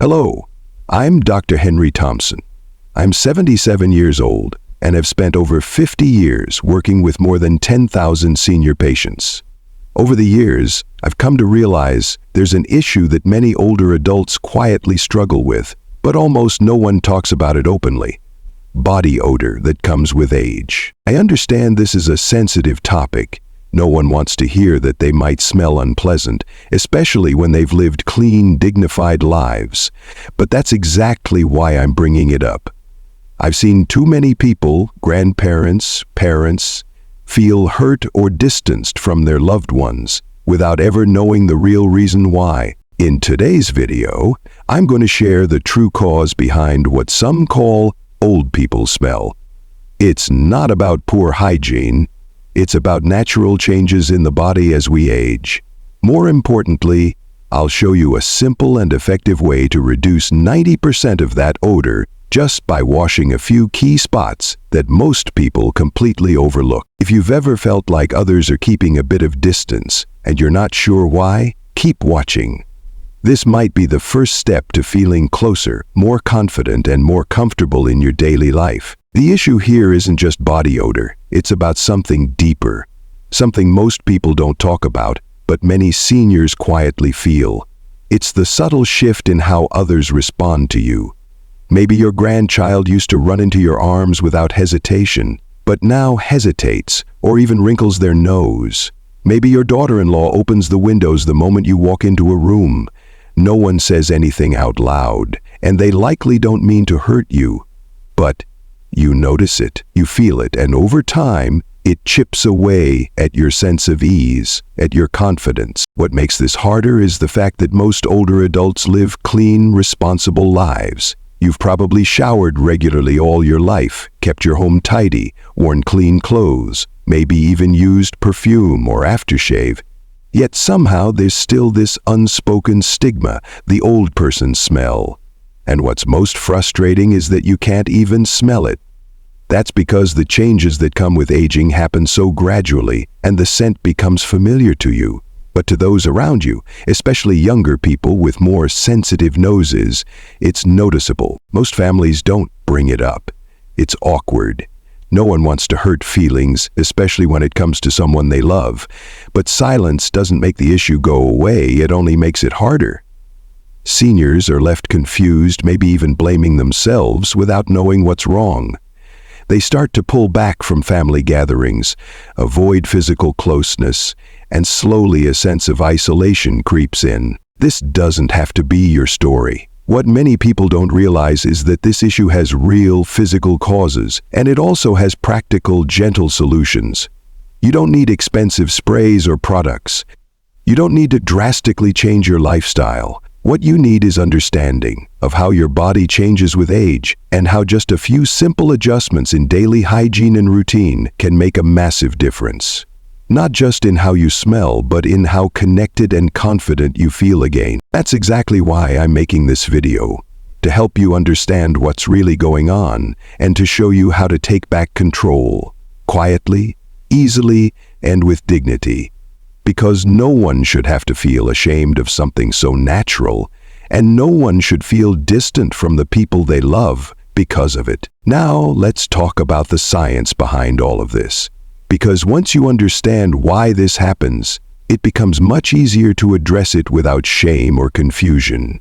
Hello, I'm Dr. Henry Thompson. I'm 77 years old and have spent over 50 years working with more than 10,000 senior patients. Over the years, I've come to realize there's an issue that many older adults quietly struggle with, but almost no one talks about it openly. Body odor that comes with age. I understand this is a sensitive topic. No one wants to hear that they might smell unpleasant, especially when they've lived clean, dignified lives. But that's exactly why I'm bringing it up. I've seen too many people, grandparents, parents, feel hurt or distanced from their loved ones without ever knowing the real reason why. In today's video, I'm going to share the true cause behind what some call old people smell. It's not about poor hygiene. It's about natural changes in the body as we age. More importantly, I'll show you a simple and effective way to reduce 90% of that odor just by washing a few key spots that most people completely overlook. If you've ever felt like others are keeping a bit of distance and you're not sure why, keep watching. This might be the first step to feeling closer, more confident, and more comfortable in your daily life. The issue here isn't just body odor. It's about something deeper, something most people don't talk about, but many seniors quietly feel. It's the subtle shift in how others respond to you. Maybe your grandchild used to run into your arms without hesitation, but now hesitates or even wrinkles their nose. Maybe your daughter-in-law opens the windows the moment you walk into a room. No one says anything out loud, and they likely don't mean to hurt you. But you notice it, you feel it, and over time, it chips away at your sense of ease, at your confidence. What makes this harder is the fact that most older adults live clean, responsible lives. You've probably showered regularly all your life, kept your home tidy, worn clean clothes, maybe even used perfume or aftershave. Yet somehow there's still this unspoken stigma, the old person smell. And what's most frustrating is that you can't even smell it. That's because the changes that come with aging happen so gradually, and the scent becomes familiar to you. But to those around you, especially younger people with more sensitive noses, it's noticeable. Most families don't bring it up. It's awkward. No one wants to hurt feelings, especially when it comes to someone they love. But silence doesn't make the issue go away, it only makes it harder. Seniors are left confused, maybe even blaming themselves without knowing what's wrong. They start to pull back from family gatherings, avoid physical closeness, and slowly a sense of isolation creeps in. This doesn't have to be your story. What many people don't realize is that this issue has real physical causes, and it also has practical, gentle solutions. You don't need expensive sprays or products. You don't need to drastically change your lifestyle. What you need is understanding of how your body changes with age and how just a few simple adjustments in daily hygiene and routine can make a massive difference. Not just in how you smell, but in how connected and confident you feel again. That's exactly why I'm making this video, to help you understand what's really going on and to show you how to take back control, quietly, easily, and with dignity. Because no one should have to feel ashamed of something so natural, and no one should feel distant from the people they love because of it. Now, let's talk about the science behind all of this. Because once you understand why this happens, it becomes much easier to address it without shame or confusion.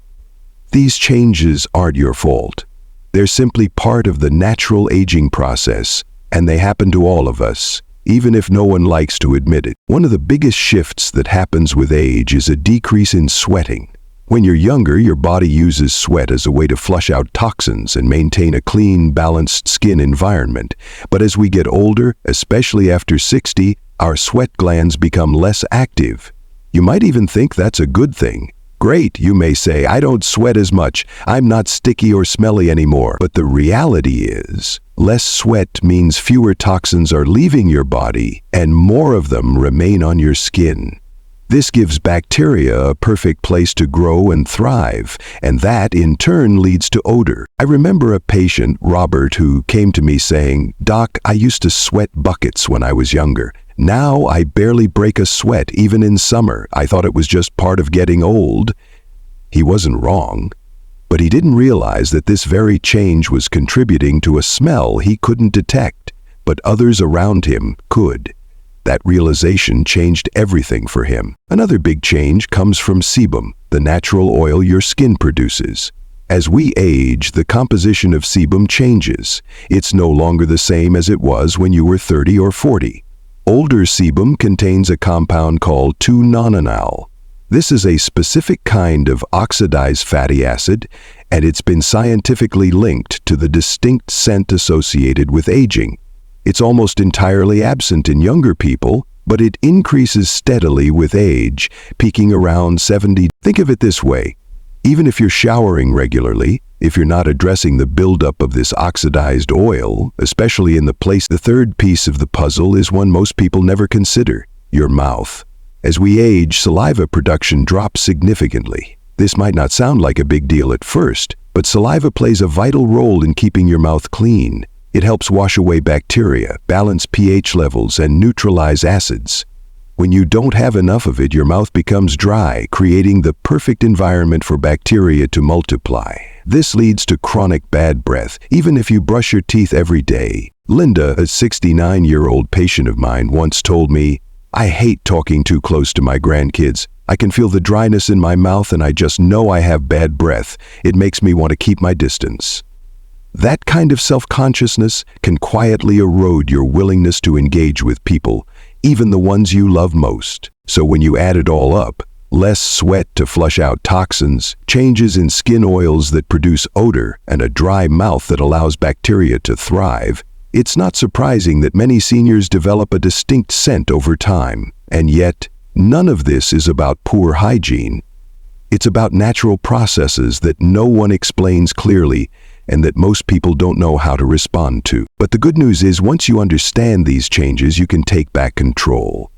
These changes aren't your fault. They're simply part of the natural aging process, and they happen to all of us, even if no one likes to admit it. One of the biggest shifts that happens with age is a decrease in sweating. When you're younger, your body uses sweat as a way to flush out toxins and maintain a clean, balanced skin environment. But as we get older, especially after 60, our sweat glands become less active. You might even think that's a good thing. Great, you may say, I don't sweat as much. I'm not sticky or smelly anymore. But the reality is, less sweat means fewer toxins are leaving your body and more of them remain on your skin. This gives bacteria a perfect place to grow and thrive, and that in turn leads to odor. I remember a patient, Robert, who came to me saying, "Doc, I used to sweat buckets when I was younger. Now I barely break a sweat, even in summer. I thought it was just part of getting old." He wasn't wrong. But he didn't realize that this very change was contributing to a smell he couldn't detect, but others around him could. That realization changed everything for him. Another big change comes from sebum, the natural oil your skin produces. As we age, the composition of sebum changes. It's no longer the same as it was when you were 30 or 40. Older sebum contains a compound called 2-nonenal. This is a specific kind of oxidized fatty acid, and it's been scientifically linked to the distinct scent associated with aging. It's almost entirely absent in younger people, but it increases steadily with age, peaking around 70. Think of it this way. Even if you're showering regularly, if you're not addressing the buildup of this oxidized oil, especially in the place, the third piece of the puzzle is one most people never consider: your mouth. As we age, saliva production drops significantly. This might not sound like a big deal at first, but saliva plays a vital role in keeping your mouth clean. It helps wash away bacteria, balance pH levels, and neutralize acids. When you don't have enough of it, your mouth becomes dry, creating the perfect environment for bacteria to multiply. This leads to chronic bad breath, even if you brush your teeth every day. Linda, a 69-year-old patient of mine, once told me, "I hate talking too close to my grandkids. I can feel the dryness in my mouth and I just know I have bad breath. It makes me want to keep my distance." That kind of self-consciousness can quietly erode your willingness to engage with people, even the ones you love most. So when you add it all up, less sweat to flush out toxins, changes in skin oils that produce odor, and a dry mouth that allows bacteria to thrive, it's not surprising that many seniors develop a distinct scent over time. And yet, none of this is about poor hygiene. It's about natural processes that no one explains clearly and that most people don't know how to respond to. But the good news is, once you understand these changes, you can take back control.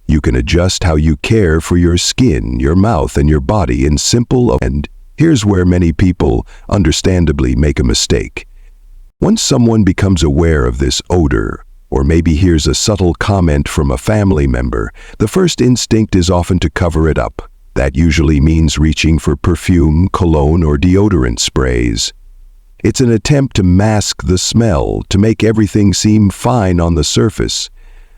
You can adjust how you care for your skin, your mouth, and your body in simple. And here's where many people, understandably, make a mistake. Once someone becomes aware of this odor, or maybe hears a subtle comment from a family member, the first instinct is often to cover it up. That usually means reaching for perfume, cologne, or deodorant sprays. It's an attempt to mask the smell, to make everything seem fine on the surface.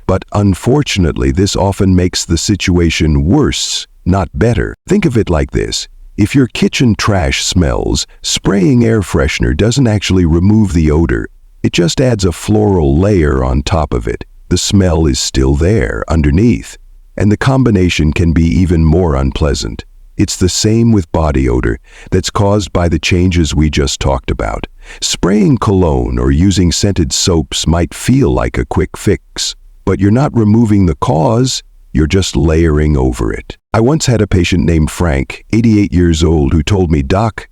But unfortunately, this often makes the situation worse, not better. Think of it like this. If your kitchen trash smells, spraying air freshener doesn't actually remove the odor. It just adds a floral layer on top of it. The smell is still there, underneath. And the combination can be even more unpleasant. It's the same with body odor that's caused by the changes we just talked about. Spraying cologne or using scented soaps might feel like a quick fix, but you're not removing the cause, you're just layering over it. I once had a patient named Frank, 88 years old, who told me, "Doc,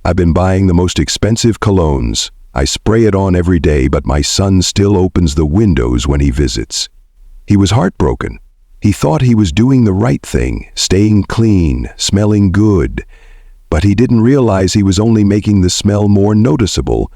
I've been buying the most expensive colognes. I spray it on every day, but my son still opens the windows when he visits." He was heartbroken. He thought he was doing the right thing, staying clean, smelling good, but he didn't realize he was only making the smell more noticeable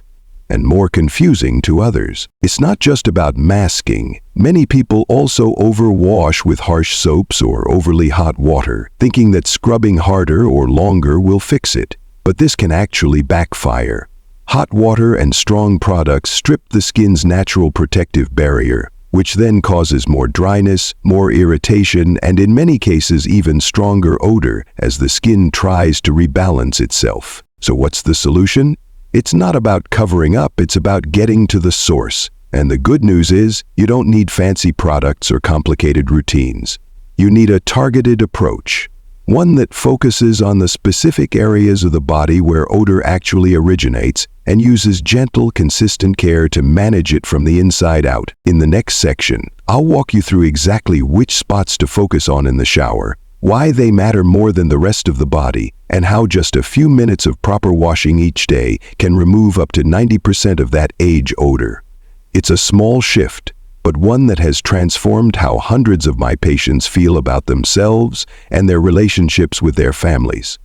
and more confusing to others. It's not just about masking. Many people also overwash with harsh soaps or overly hot water, thinking that scrubbing harder or longer will fix it. But this can actually backfire. Hot water and strong products strip the skin's natural protective barrier, which then causes more dryness, more irritation, and in many cases even stronger odor as the skin tries to rebalance itself. So what's the solution? It's not about covering up, it's about getting to the source. And the good news is, you don't need fancy products or complicated routines. You need a targeted approach, one that focuses on the specific areas of the body where odor actually originates and uses gentle, consistent care to manage it from the inside out. In the next section, I'll walk you through exactly which spots to focus on in the shower, why they matter more than the rest of the body, and how just a few minutes of proper washing each day can remove up to 90% of that age odor. It's a small shift, but one that has transformed how hundreds of my patients feel about themselves and their relationships with their families.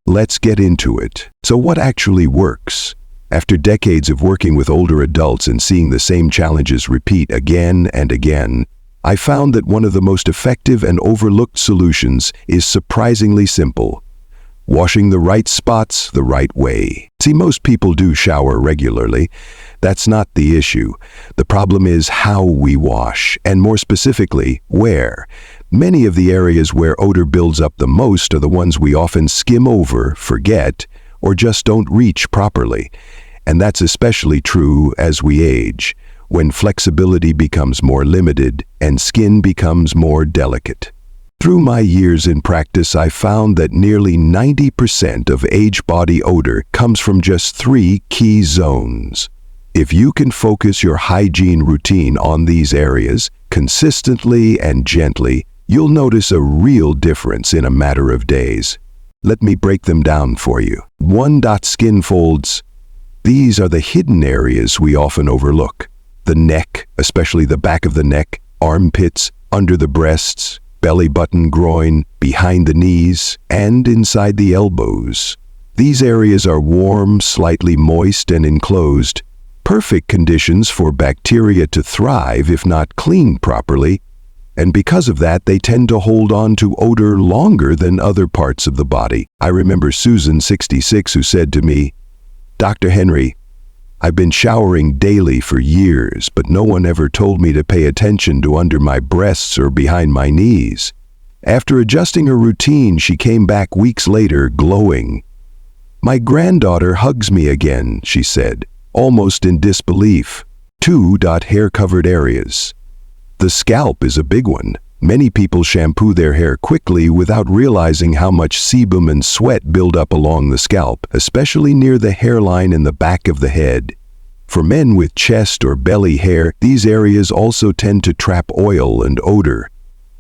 Let's get into it. So what actually works? After decades of working with older adults and seeing the same challenges repeat again and again, I found that one of the most effective and overlooked solutions is surprisingly simple: Washing the right spots the right way. See, most people do shower regularly. That's not the issue. The problem is how we wash, and more specifically, where. Many of the areas where odor builds up the most are the ones we often skim over, forget, or just don't reach properly. And that's especially true as we age, when flexibility becomes more limited and skin becomes more delicate. Through my years in practice, I found that nearly 90% of age-body odor comes from just 3 key zones. If you can focus your hygiene routine on these areas, consistently and gently, you'll notice a real difference in a matter of days. Let me break them down for you. 1. Skin folds. These are the hidden areas we often overlook. The neck, especially the back of the neck, armpits, under the breasts, belly button, groin, behind the knees, and inside the elbows. These areas are warm, slightly moist, and enclosed. Perfect conditions for bacteria to thrive if not cleaned properly, and because of that, they tend to hold on to odor longer than other parts of the body. I remember Susan, 66, who said to me, "Dr. Henry, I've been showering daily for years, but no one ever told me to pay attention to under my breasts or behind my knees." After adjusting her routine, she came back weeks later glowing. "My granddaughter hugs me again," she said, almost in disbelief. 2. Hair-covered areas. The scalp is a big one. Many people shampoo their hair quickly without realizing how much sebum and sweat build up along the scalp, especially near the hairline and the back of the head. For men with chest or belly hair, these areas also tend to trap oil and odor.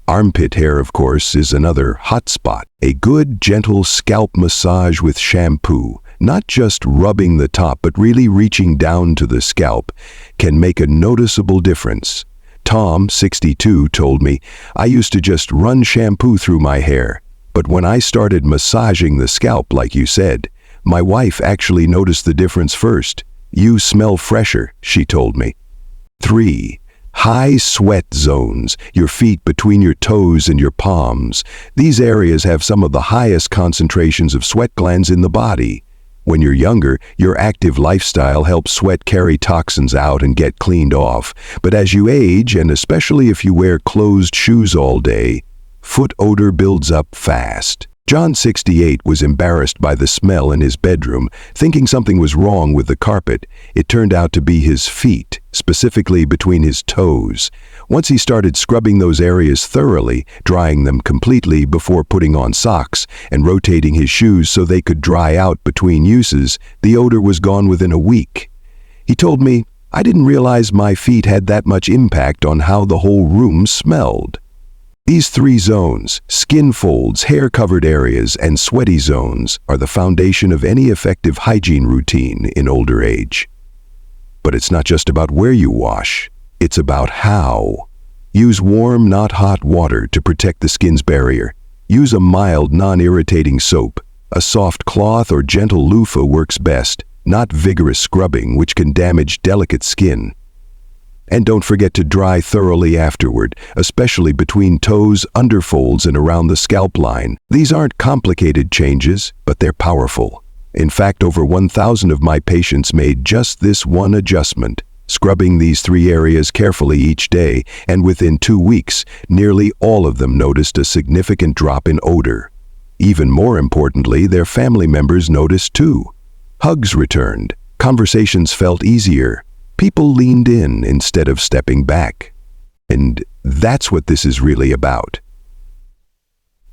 Armpit hair, of course, is another hot spot. A good, gentle scalp massage with shampoo, not just rubbing the top but really reaching down to the scalp, can make a noticeable difference. Tom, 62, told me, "I used to just run shampoo through my hair, but when I started massaging the scalp, like you said, my wife actually noticed the difference first. You smell fresher," she told me. 3. High sweat zones, your feet between your toes and your palms. These areas have some of the highest concentrations of sweat glands in the body. When you're younger, your active lifestyle helps sweat carry toxins out and get cleaned off. But as you age, and especially if you wear closed shoes all day, foot odor builds up fast. John, 68, was embarrassed by the smell in his bedroom, thinking something was wrong with the carpet. It turned out to be his feet, specifically between his toes. Once he started scrubbing those areas thoroughly, drying them completely before putting on socks, and rotating his shoes so they could dry out between uses, the odor was gone within a week. He told me, "I didn't realize my feet had that much impact on how the whole room smelled." These 3 zones, skin folds, hair-covered areas, and sweaty zones, are the foundation of any effective hygiene routine in older age. But it's not just about where you wash, it's about how. Use warm, not hot water to protect the skin's barrier. Use a mild, non-irritating soap. A soft cloth or gentle loofah works best, not vigorous scrubbing, which can damage delicate skin. And don't forget to dry thoroughly afterward, especially between toes, underfolds, and around the scalp line. These aren't complicated changes, but they're powerful. In fact, over 1,000 of my patients made just this one adjustment, scrubbing these 3 areas carefully each day, and within 2 weeks, nearly all of them noticed a significant drop in odor. Even more importantly, their family members noticed too. Hugs returned, conversations felt easier, people leaned in instead of stepping back. And that's what this is really about.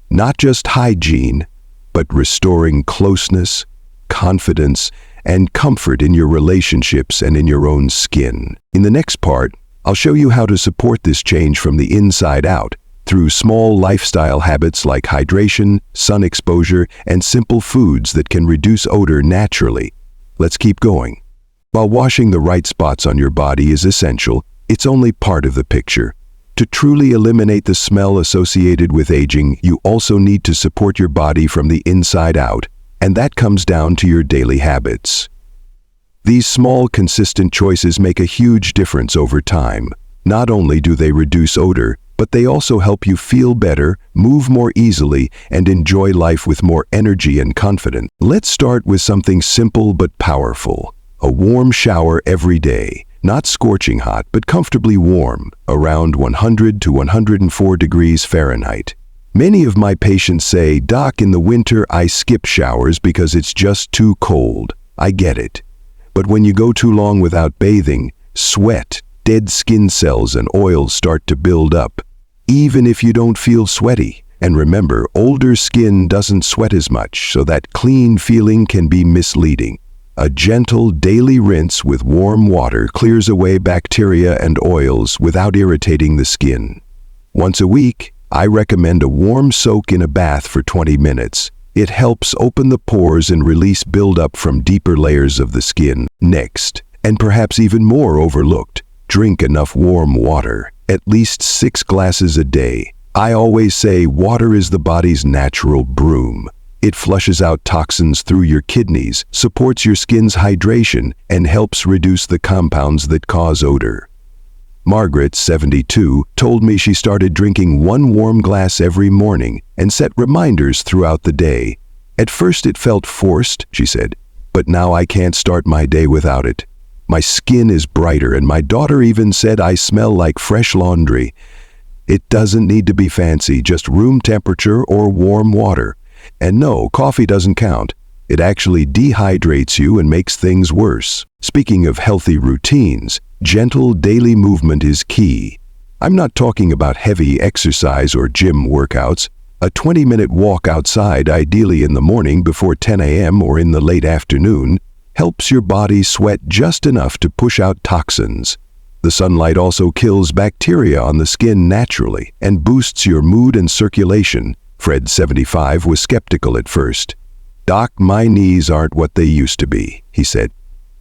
Not just hygiene, but restoring closeness, confidence, and comfort in your relationships and in your own skin. In the next part, I'll show you how to support this change from the inside out through small lifestyle habits like hydration, sun exposure, and simple foods that can reduce odor naturally. Let's keep going. While washing the right spots on your body is essential, it's only part of the picture. To truly eliminate the smell associated with aging, you also need to support your body from the inside out, and that comes down to your daily habits. These small, consistent choices make a huge difference over time. Not only do they reduce odor, but but they also help you feel better, move more easily, and enjoy life with more energy and confidence. Let's start with something simple but powerful. A warm shower every day. Not scorching hot, but comfortably warm, around 100 to 104 degrees Fahrenheit. Many of my patients say, "Doc, in the winter I skip showers because it's just too cold." I get it. But when you go too long without bathing, sweat, dead skin cells, and oils start to build up, even if you don't feel sweaty. And remember, older skin doesn't sweat as much, so that clean feeling can be misleading. A gentle daily rinse with warm water clears away bacteria and oils without irritating the skin. Once a week, I recommend a warm soak in a bath for 20 minutes. It helps open the pores and release buildup from deeper layers of the skin. Next, and perhaps even more overlooked, drink enough warm water, at least 6 glasses a day. I always say water is the body's natural broom. It flushes out toxins through your kidneys, supports your skin's hydration, and helps reduce the compounds that cause odor. Margaret, 72, told me she started drinking 1 warm glass every morning and set reminders throughout the day. At first it felt forced, she said, but now I can't start my day without it. My skin is brighter, and my daughter even said I smell like fresh laundry. It doesn't need to be fancy, just room temperature or warm water. And no, coffee doesn't count. It actually dehydrates you and makes things worse. Speaking of healthy routines, gentle daily movement is key. I'm not talking about heavy exercise or gym workouts. A 20-minute walk outside, ideally in the morning before 10 a.m. or in the late afternoon, helps your body sweat just enough to push out toxins. The sunlight also kills bacteria on the skin naturally and boosts your mood and circulation. Fred, 75, was skeptical at first. "Doc, my knees aren't what they used to be," he said.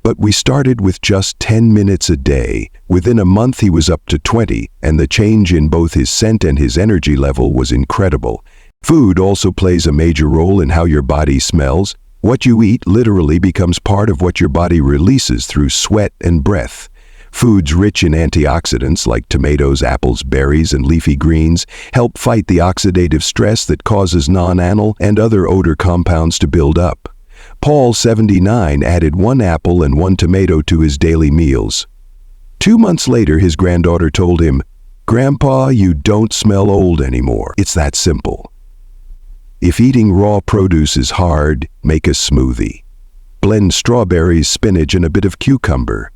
But we started with just 10 minutes a day. Within a month he was up to 20, and the change in both his scent and his energy level was incredible. Food also plays a major role in how your body smells. What you eat literally becomes part of what your body releases through sweat and breath. Foods rich in antioxidants like tomatoes, apples, berries, and leafy greens help fight the oxidative stress that causes non-anal and other odor compounds to build up. Paul, 79, added 1 apple and 1 tomato to his daily meals. 2 months later, his granddaughter told him, "Grandpa, you don't smell old anymore." It's that simple. If eating raw produce is hard, make a smoothie. Blend strawberries, spinach, and a bit of cucumber.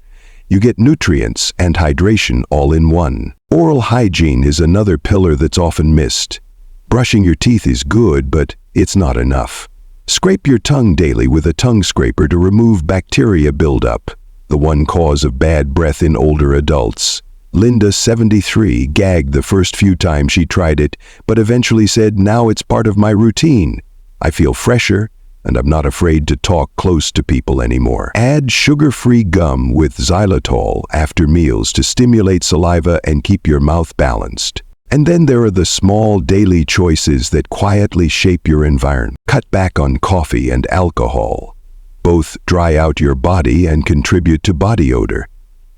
You get nutrients and hydration all in one. Oral hygiene is another pillar that's often missed. Brushing your teeth is good, but it's not enough. Scrape your tongue daily with a tongue scraper to remove bacteria buildup, the one cause of bad breath in older adults. Linda, 73, gagged the first few times she tried it, but eventually said, "Now it's part of my routine. I feel fresher, and I'm not afraid to talk close to people anymore." Add sugar-free gum with xylitol after meals to stimulate saliva and keep your mouth balanced. And then there are the small daily choices that quietly shape your environment. Cut back on coffee and alcohol. Both dry out your body and contribute to body odor.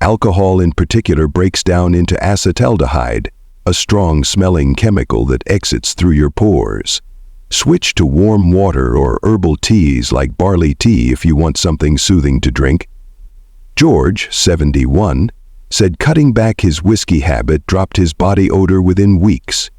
Alcohol in particular breaks down into acetaldehyde, a strong-smelling chemical that exits through your pores. Switch to warm water or herbal teas like barley tea if you want something soothing to drink. George, 71, said cutting back his whiskey habit dropped his body odor within weeks.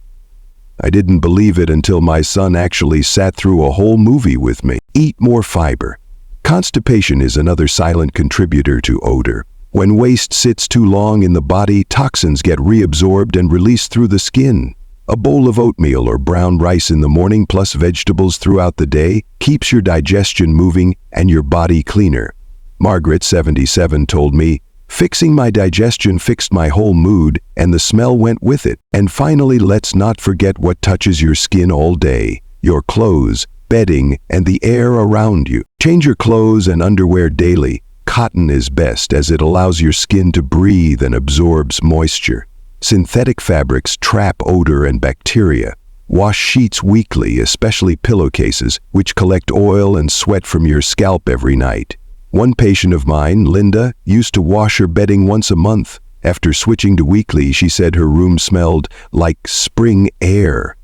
I didn't believe it until my son actually sat through a whole movie with me. Eat more fiber. Constipation is another silent contributor to odor. When waste sits too long in the body, toxins get reabsorbed and released through the skin. A bowl of oatmeal or brown rice in the morning plus vegetables throughout the day keeps your digestion moving and your body cleaner. Margaret, 77, told me, "Fixing my digestion fixed my whole mood, and the smell went with it." And finally, let's not forget what touches your skin all day: your clothes, bedding, and the air around you. Change your clothes and underwear daily. Cotton is best as it allows your skin to breathe and absorbs moisture. Synthetic fabrics trap odor and bacteria. Wash sheets weekly, especially pillowcases, which collect oil and sweat from your scalp every night. One patient of mine, Linda, used to wash her bedding once a month. After switching to weekly, she said her room smelled like spring air.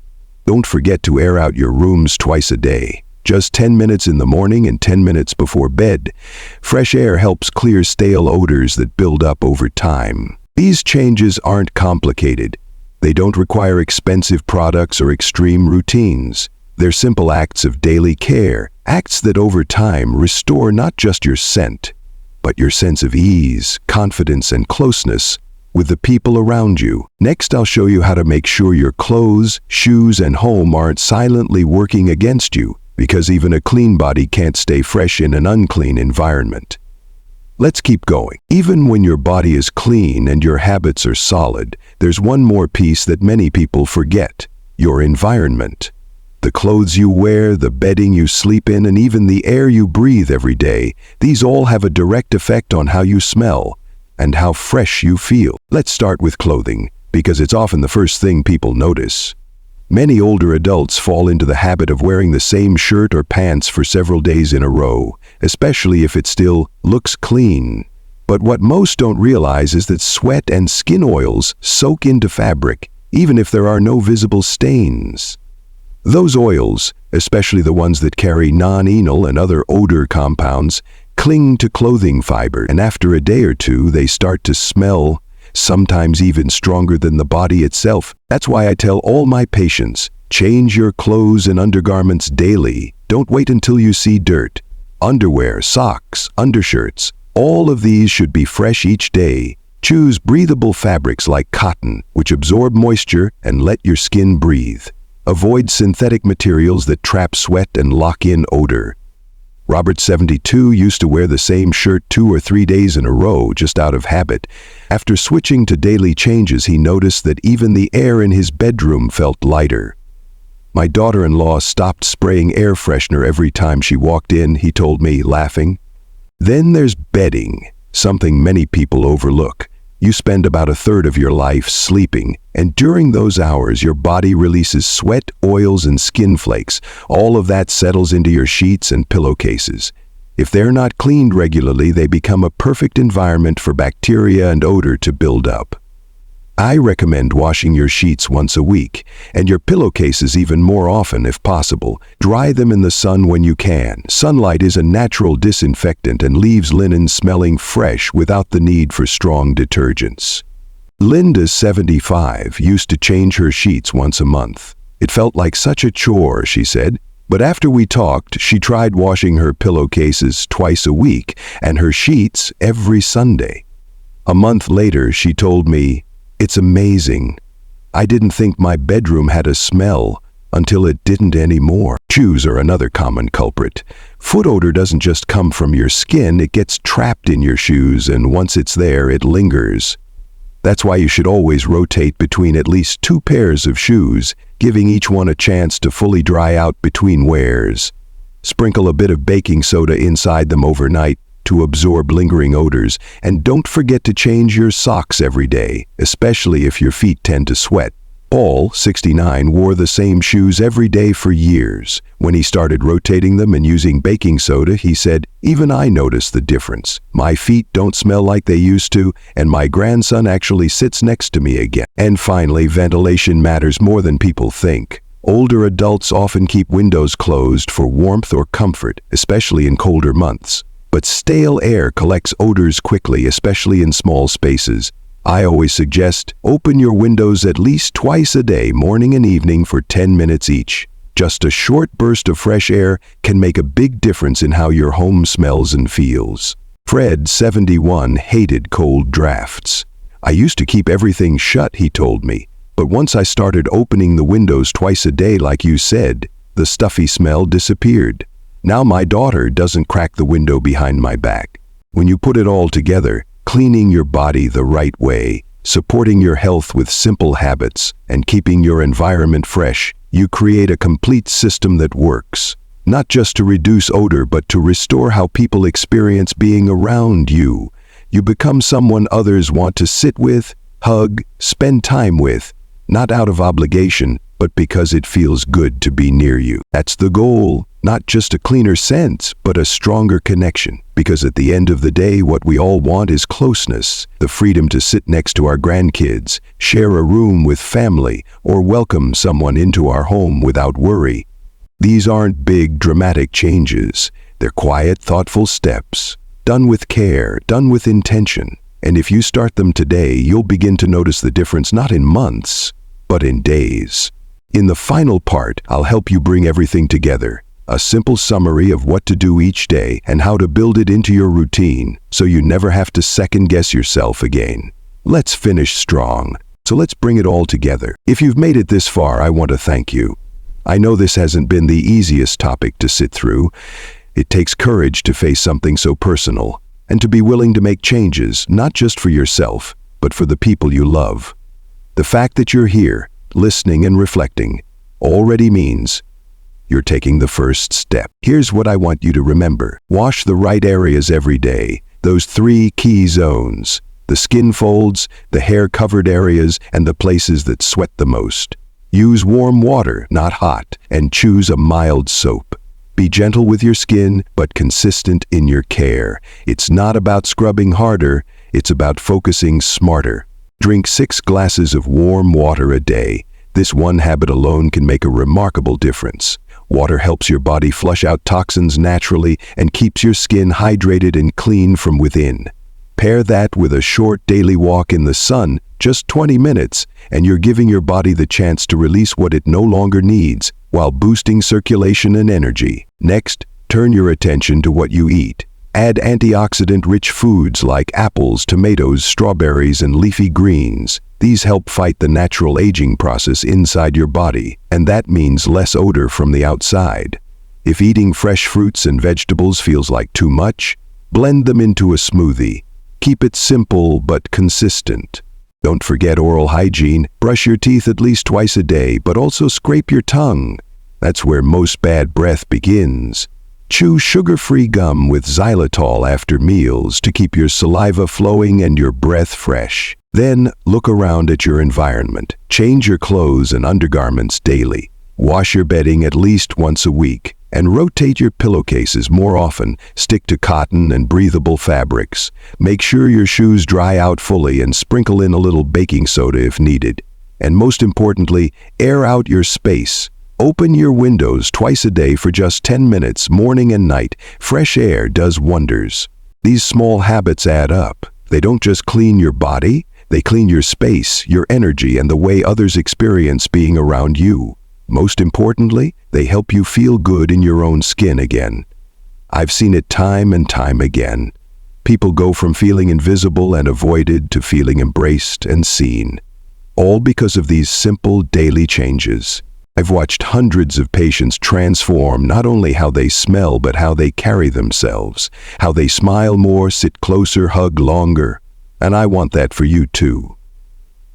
Don't forget to air out your rooms twice a day. Just 10 minutes in the morning and 10 minutes before bed. Fresh air helps clear stale odors that build up over time. These changes aren't complicated. They don't require expensive products or extreme routines. They're simple acts of daily care, acts that over time restore not just your scent, but your sense of ease, confidence, and closeness with the people around you. Next, I'll show you how to make sure your clothes, shoes, and home aren't silently working against you, because even a clean body can't stay fresh in an unclean environment. Let's keep going. Even when your body is clean and your habits are solid, there's one more piece that many people forget: your environment. The clothes you wear, the bedding you sleep in, and even the air you breathe every day, these all have a direct effect on how you smell and how fresh you feel. Let's start with clothing, because it's often the first thing people notice. Many older adults fall into the habit of wearing the same shirt or pants for several days in a row, especially if it still looks clean. But what most don't realize is that sweat and skin oils soak into fabric, even if there are no visible stains. Those oils, especially the ones that carry non-enol and other odor compounds, cling to clothing fiber, and after a day or two they start to smell, sometimes even stronger than the body itself. That's why I tell all my patients, change your clothes and undergarments daily. Don't wait until you see dirt. Underwear, socks, undershirts, all of these should be fresh each day. Choose breathable fabrics like cotton, which absorb moisture and let your skin breathe. Avoid synthetic materials that trap sweat and lock in odor. Robert, 72, used to wear the same shirt 2 or 3 days in a row just out of habit. After switching to daily changes, he noticed that even the air in his bedroom felt lighter. My daughter-in-law stopped spraying air freshener every time she walked in, he told me, laughing. Then there's bedding, something many people overlook. You spend about a third of your life sleeping, and during those hours your body releases sweat, oils, and skin flakes. All of that settles into your sheets and pillowcases. If they're not cleaned regularly, they become a perfect environment for bacteria and odor to build up. I recommend washing your sheets once a week, and your pillowcases even more often if possible. Dry them in the sun when you can. Sunlight is a natural disinfectant and leaves linen smelling fresh without the need for strong detergents. Linda, 75, used to change her sheets once a month. It felt like such a chore, she said, but after we talked, she tried washing her pillowcases twice a week and her sheets every Sunday. A month later, she told me, "It's amazing. I didn't think my bedroom had a smell until it didn't anymore." Shoes are another common culprit. Foot odor doesn't just come from your skin, it gets trapped in your shoes, and once it's there, it lingers. That's why you should always rotate between at least 2 pairs of shoes, giving each one a chance to fully dry out between wears. Sprinkle a bit of baking soda inside them overnight to absorb lingering odors, and don't forget to change your socks every day, especially if your feet tend to sweat. Paul, 69, wore the same shoes every day for years. When he started rotating them and using baking soda, he said, "Even I noticed the difference. My feet don't smell like they used to, and my grandson actually sits next to me again." And finally, ventilation matters more than people think. Older adults often keep windows closed for warmth or comfort, especially in colder months. But stale air collects odors quickly, especially in small spaces. I always suggest open your windows at least twice a day, morning and evening, for 10 minutes each. Just a short burst of fresh air can make a big difference in how your home smells and feels. Fred, 71, hated cold drafts. "I used to keep everything shut," he told me, "but once I started opening the windows twice a day like you said, the stuffy smell disappeared. Now my daughter doesn't crack the window behind my back." When you put it all together, cleaning your body the right way, supporting your health with simple habits, and keeping your environment fresh, you create a complete system that works, not just to reduce odor, but to restore how people experience being around you. You become someone others want to sit with, hug, spend time with, not out of obligation, but because it feels good to be near you. That's the goal, Not just a cleaner scent, but a stronger connection. Because at the end of the day, what we all want is closeness, the freedom to sit next to our grandkids, share a room with family, or welcome someone into our home without worry. These aren't big, dramatic changes. They're quiet, thoughtful steps, done with care, done with intention. And if you start them today, you'll begin to notice the difference not in months, but in days. In the final part, I'll help you bring everything together. A simple summary of what to do each day and how to build it into your routine so you never have to second-guess yourself again. Let's finish strong. So let's bring it all together. If you've made it this far, I want to thank you. I know this hasn't been the easiest topic to sit through. It takes courage to face something so personal and to be willing to make changes, not just for yourself, but for the people you love. The fact that you're here, listening and reflecting, already means you're taking the first step. Here's what I want you to remember. Wash the right areas every day. Those 3 key zones: the skin folds, the hair-covered areas, and the places that sweat the most. Use warm water, not hot, and choose a mild soap. Be gentle with your skin, but consistent in your care. It's not about scrubbing harder, it's about focusing smarter. Drink 6 glasses of warm water a day. This one habit alone can make a remarkable difference. Water helps your body flush out toxins naturally and keeps your skin hydrated and clean from within. Pair that with a short daily walk in the sun, just 20 minutes, and you're giving your body the chance to release what it no longer needs, while boosting circulation and energy. Next, turn your attention to what you eat. Add antioxidant-rich foods like apples, tomatoes, strawberries, and leafy greens. These help fight the natural aging process inside your body, and that means less odor from the outside. If eating fresh fruits and vegetables feels like too much, blend them into a smoothie. Keep it simple but consistent. Don't forget oral hygiene. Brush your teeth at least twice a day, but also scrape your tongue. That's where most bad breath begins. Chew sugar-free gum with xylitol after meals to keep your saliva flowing and your breath fresh. Then, look around at your environment. Change your clothes and undergarments daily. Wash your bedding at least once a week, and rotate your pillowcases more often. Stick to cotton and breathable fabrics. Make sure your shoes dry out fully and sprinkle in a little baking soda if needed. And most importantly, air out your space. Open your windows twice a day for just 10 minutes, morning and night. Fresh air does wonders. These small habits add up. They don't just clean your body, they clean your space, your energy, and the way others experience being around you. Most importantly, they help you feel good in your own skin again. I've seen it time and time again. People go from feeling invisible and avoided to feeling embraced and seen. All because of these simple daily changes. I've watched hundreds of patients transform not only how they smell, but how they carry themselves, how they smile more, sit closer, hug longer. And I want that for you too.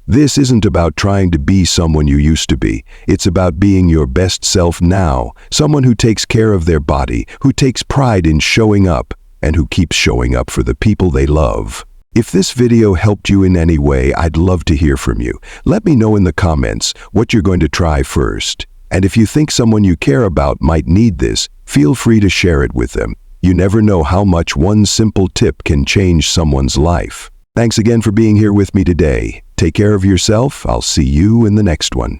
This isn't about trying to be someone you used to be. It's about being your best self now, someone who takes care of their body, who takes pride in showing up, and who keeps showing up for the people they love. If this video helped you in any way, I'd love to hear from you. Let me know in the comments what you're going to try first. And if you think someone you care about might need this, feel free to share it with them. You never know how much one simple tip can change someone's life. Thanks again for being here with me today. Take care of yourself. I'll see you in the next one.